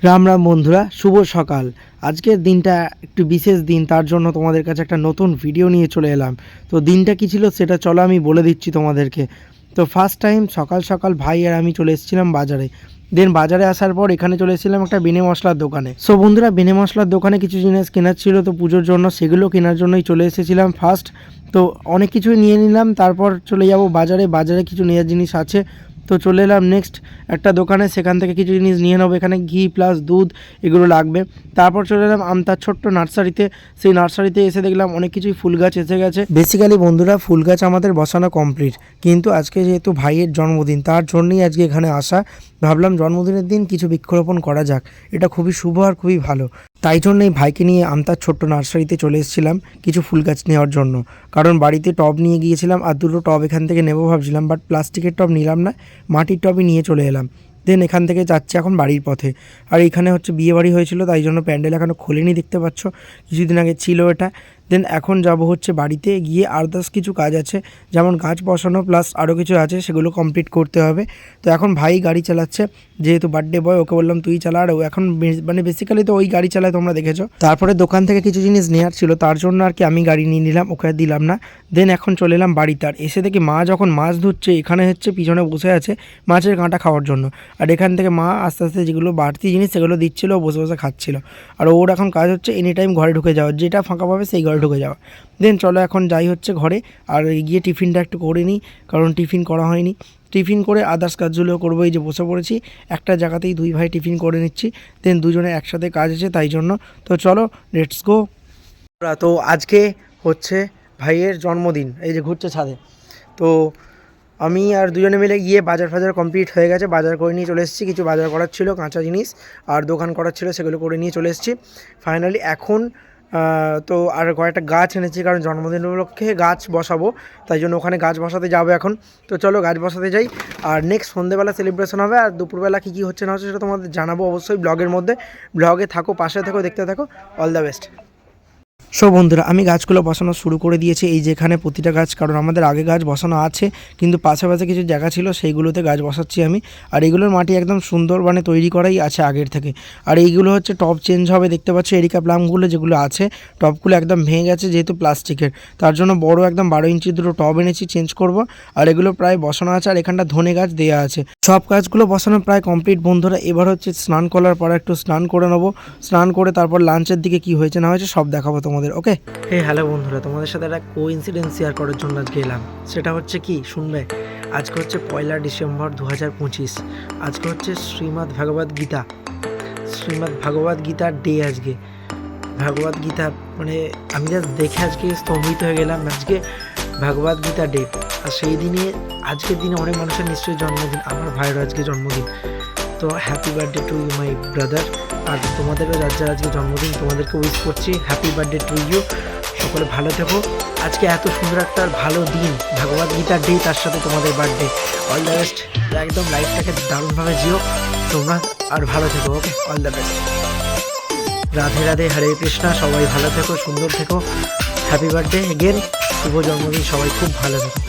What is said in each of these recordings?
রাম রাম বন্ধুরা, শুভ সকাল। আজকের দিনটা একটু বিশেষ দিন, তার জন্য তোমাদের কাছে একটা নতুন ভিডিও নিয়ে চলে এলাম। তো দিনটা কী ছিল সেটা চলো আমি বলে দিচ্ছি তোমাদেরকে। তো ফার্স্ট টাইম সকাল সকাল ভাই আর আমি চলে এসেছিলাম বাজারে। দেন বাজারে আসার পর এখানে চলে এসেছিলাম একটা বেনে মশলার দোকানে। সো বন্ধুরা, বেনে মশলার দোকানে কিছু জিনিস কেনার ছিল, তো পুজোর জন্য সেগুলো কেনার জন্যই চলে এসেছিলাম ফার্স্ট। তো অনেক কিছুই নিয়ে নিলাম, তারপর চলে যাব বাজারে। বাজারে কিছু নেওয়ার জিনিস আছে, তো চলে এলাম নেক্সট একটা দোকানে, সেখান থেকে কিছু জিনিস নিয়ে নেবো। এখানে ঘি প্লাস দুধ এগুলো লাগবে। তারপর চলে এলাম আমতার ছোট্ট নার্সারিতে। সেই নার্সারিতে এসে দেখলাম অনেক কিছুই ফুল গাছ এসে গেছে। বেসিক্যালি বন্ধুরা, ফুল গাছ আমাদের বসানো কমপ্লিট, কিন্তু আজকে যেহেতু ভাইয়ের জন্মদিন তার জন্যই আজকে এখানে আসা। ভাবলাম জন্মদিনের দিন কিছু বৃক্ষরোপণ করা যাক, এটা খুবই শুভ আর খুবই ভালো। তাই জন্যই ভাইকে নিয়ে আমতার ছোট্ট নার্সারিতে চলে এসেছিলাম কিছু ফুল গাছ নেওয়ার জন্য। কারণ বাড়িতে টব নিয়ে গিয়েছিলাম আর দুটো টব এখান থেকে নেবো ভাবছিলাম, বাট প্লাস্টিকের টব নিলাম না, মাটির টবই নিয়ে চলে এলাম। দেন এখান থেকে যাচ্ছি এখন বাড়ির পথে। আর এখানে হচ্ছে বিয়ে বাড়ি হয়েছিল, তাই জন্য প্যান্ডেল এখনও খোলেনি, দেখতে পাচ্ছ কিছুদিন আগে ছিল এটা। দেন এখন যাব হচ্ছে বাড়িতে গিয়ে আদার্স কিছু কাজ আছে, যেমন গাছ বসানো প্লাস আরও কিছু আছে, সেগুলো কমপ্লিট করতে হবে। তো এখন ভাই গাড়ি চালাচ্ছে, যেহেতু বার্থডে বয় ওকে বললাম তুই চালা, আর ও এখন মানে বেসিক্যালি তো ওই গাড়ি চালায়, তোমরা দেখেছো। তারপরে দোকান থেকে কিছু জিনিস নেওয়ার ছিল, তার জন্য আর কি আমি গাড়ি নিয়ে নিলাম, ওকে আর দিলাম না। দেন এখন চলে এলাম বাড়িতে। আর এসে দেখি মা যখন মাছ ধুচ্ছে, এখানে হচ্ছে পিছনে বসে আছে মাছের কাঁটা খাওয়ার জন্য। আর এখান থেকে মা আস্তে আস্তে যেগুলো বাড়তি জিনিস সেগুলো দিচ্ছিলো, বসে বসে খাচ্ছিল। আর ওর এখন কাজ হচ্ছে এনি টাইম ঘরে ঢুকে যাওয়া, যেটা ফাঁকা পাবে সেই ঘরে ঢুকে যাওয়া। দেন চলো এখন যাই হচ্ছে ঘরে, আর গিয়ে টিফিনটা একটু করে নিই, কারণ টিফিন করা হয়নি। টিফিন করে আদার্স কাজগুলো করবো। এই যে বসে পড়েছি একটা জায়গাতেই, দুই ভাই টিফিন করে নিচ্ছি। দেন দুজনে একসাথে কাজ আছে তাই জন্য। তো চলো লেটস গো। তো আজকে হচ্ছে ভাইয়ের জন্মদিন, এই যে ঘুরছে ছাদে। তো আমি আর দুজনে মিলে গিয়ে বাজার ফাজার কমপ্লিট হয়ে গেছে, বাজার করে নিয়ে চলে এসেছি। কিছু বাজার করার ছিল, কাঁচা জিনিস আর দোকান করার ছিল, সেগুলো করে নিয়ে চলে এসেছি ফাইনালি। এখন তো আর কয়েকটা গাছ এনেছি, কারণ জন্মদিন উপলক্ষে গাছ বসাবো, তাই জন্য ওখানে গাছ বসাতে যাবো এখন। তো চলো গাছ বসাতে যাই। আর নেক্সট সন্ধ্যেবেলা সেলিব্রেশন হবে, আর দুপুরবেলা কী কী হচ্ছে না হচ্ছে সেটা তোমাদের জানাবো অবশ্যই ব্লগের মধ্যে। ব্লগে থাকো, পাশে থাকো, দেখতে থাকো। All the best. সো বন্ধুরা, আমি গাছগুলো বসানো শুরু করে দিয়েছি, এই যেখানে প্রতিটা গাছ, কারণ আমাদের আগে গাছ বসানো আছে, কিন্তু পাশাপাশি কিছু জায়গা ছিল সেইগুলোতে গাছ বসাচ্ছি আমি। আর এইগুলোর মাটি একদম সুন্দর মানে তৈরি করাই আছে আগের থেকে। আর এইগুলো হচ্ছে টব চেঞ্জ হবে, দেখতে পাচ্ছ এরিকা প্লামগুলো যেগুলো আছে, টবগুলো একদম ভেঙে গেছে যেহেতু প্লাস্টিকের, তার জন্য বড় একদম 12 ইঞ্চি দুটো টব এনেছি, চেঞ্জ করব। আর এগুলো প্রায় বসানো আছে, আর এখানটা ধনে গাছ দেওয়া আছে। সব গাছগুলো বসানো প্রায় কমপ্লিট বন্ধুরা। এবার হচ্ছে স্নান করার পর একটু স্নান করে নেবো। স্নান করে তারপর লাঞ্চের দিকে কি হয়েছে না হয়েছে সব দেখাবো তোমাদের। ওকে, হ্যালো বন্ধুরা, তোমাদের সাথে একটা কোইন্সিডেন্স শেয়ার করার জন্য আজকে এলাম। সেটা হচ্ছে কি শুনবে, আজকে হচ্ছে 1 ডিসেম্বর 2025। আজকে হচ্ছে শ্রীমদ্ ভগবদ গীতা, শ্রীমদ্ ভগবদ গীতার ডে আজকে। ভগবদ গীতা মানে আমি জাস্ট দেখে আজকে স্তম্ভিত হয়ে গেলাম। আজকে ভগবদ গীতা ডে, আর সেই দিনে আজকের দিনে অনেক মানুষের নিশ্চয়ই জন্মদিন, আমার ভাইয়েরও আজকে জন্মদিন। তো happy birthday to you my brother. আর তোমাদেরও যার যার আজকে জন্মদিন তাদেরকে উইশ করছি হ্যাপি বার্থডে টু ইউ। সকলে ভালো থেকো। আজকে এত সুন্দর একটা ভালো দিন, ভগবদ গীতার ডে, তার সাথে তোমাদের বার্থডে। All the best. একদম লাইফটাকে দারুণভাবে জিও তোমরা, আর ভালো থেকো। Okay, all the best. Radhe Radhe, Hare Krishna. সবাই ভালো থেকো, সুন্দর থেকো। হ্যাপি বার্থডে এগেন, শুভ জন্মদিন, সবাই খুব ভালো থেকো।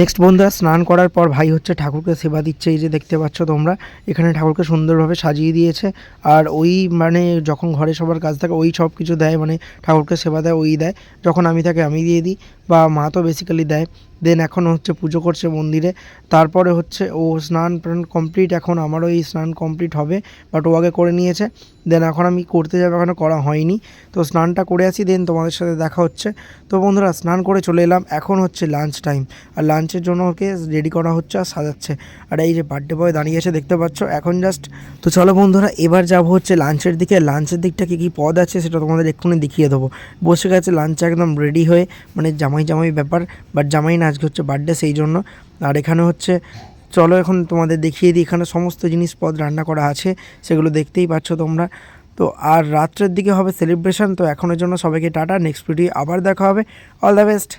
নেক্সট বন্ধুরা, স্নান করার পর ভাই হচ্ছে ঠাকুরকে সেবা দিচ্ছে, এই যে দেখতে পাচ্ছ তোমরা, এখানে ঠাকুরকে সুন্দরভাবে সাজিয়ে দিয়েছে। আর ওই মানে যখন ঘরে সবার কাজ থাকে ওই সব কিছু দেয়, মানে ঠাকুরকে সেবা দেয় ওই দেয়, যখন আমি থাকি আমি দিয়ে দিই, বা মা তো বেসিক্যালি দেয়। দেন এখন হচ্ছে পুজো করছে মন্দিরে। তারপরে হচ্ছে ও স্নান প্রাণ কমপ্লিট, এখন আমারও এই স্নান কমপ্লিট হবে, বাট ও আগে করে নিয়েছে। দেন এখন আমি করতে যাবো, এখনও করা হয়নি। তো স্নানটা করে আসি, দেন তোমাদের সাথে দেখা হচ্ছে। তো বন্ধুরা, স্নান করে চলে এলাম, এখন হচ্ছে লাঞ্চ টাইম। আর লাঞ্চের জন্য ওকে রেডি করা হচ্ছে আর সাজাচ্ছে। আর এই যে বার্থডে বয় দাঁড়িয়ে আছে দেখতে পাচ্ছ এখন জাস্ট। তো চলো বন্ধুরা, এবার যাবো হচ্ছে লাঞ্চের দিকে। লাঞ্চের দিকটা কী কী পদ আছে সেটা তোমাদের এক্ষুনি দেখিয়ে দেবো। বসে গেছে লাঞ্চ একদম রেডি হয়ে, মানে জামাই জামাই ব্যাপার, বাট জামাই না, আজকে হচ্ছে বার্থডে সেই জন্য। আর এখানে হচ্ছে চলো এখন তোমাদের দেখিয়ে দিই, এখানে সমস্ত জিনিস পদ রান্না করা আছে, সেগুলো দেখতেই পাচ্ছ তোমরা। তো আর রাত্রের দিকে হবে সেলিব্রেশন। তো এখনের জন্য সবাইকে টাটা, নেক্সট ভিডিও আবার দেখা হবে। All the best.